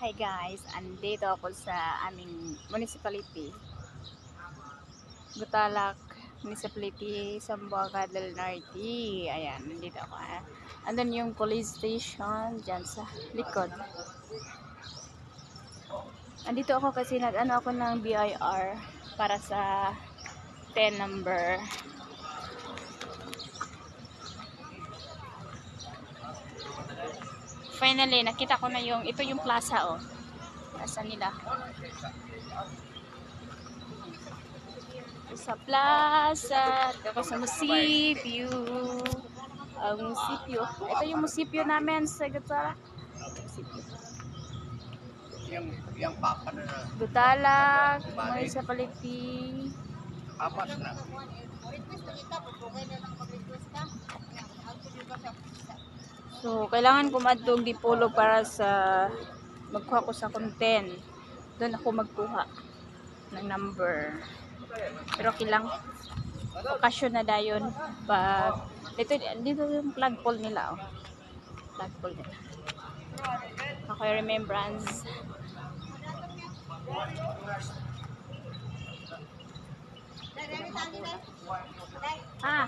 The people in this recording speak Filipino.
Hi guys, andito ako sa aming municipality, Gutalak Municipality, Zamboanga del Norte. Ayan, nandito ako. Andun yung police station dyan sa likod. Andito ako kasi nag-ano ako ng BIR para sa 10 number. Finally, nakita ko na ito yung plaza oh. Plaza nila. Sa plaza, tapos sa munisipyo. Ang munisipyo. Ito yung munisipyo namin sa Gutalak. Yang papa na Gutalak Municipality. apas na. So, kailangan ko madtong dipolo para sa magkuha ko sa content. Doon ako magkuha ng number. Pero kilang okasyon na dayon pag dito yung flagpole nila oh. Flagpole nila. Ako yung remembrance. Ah.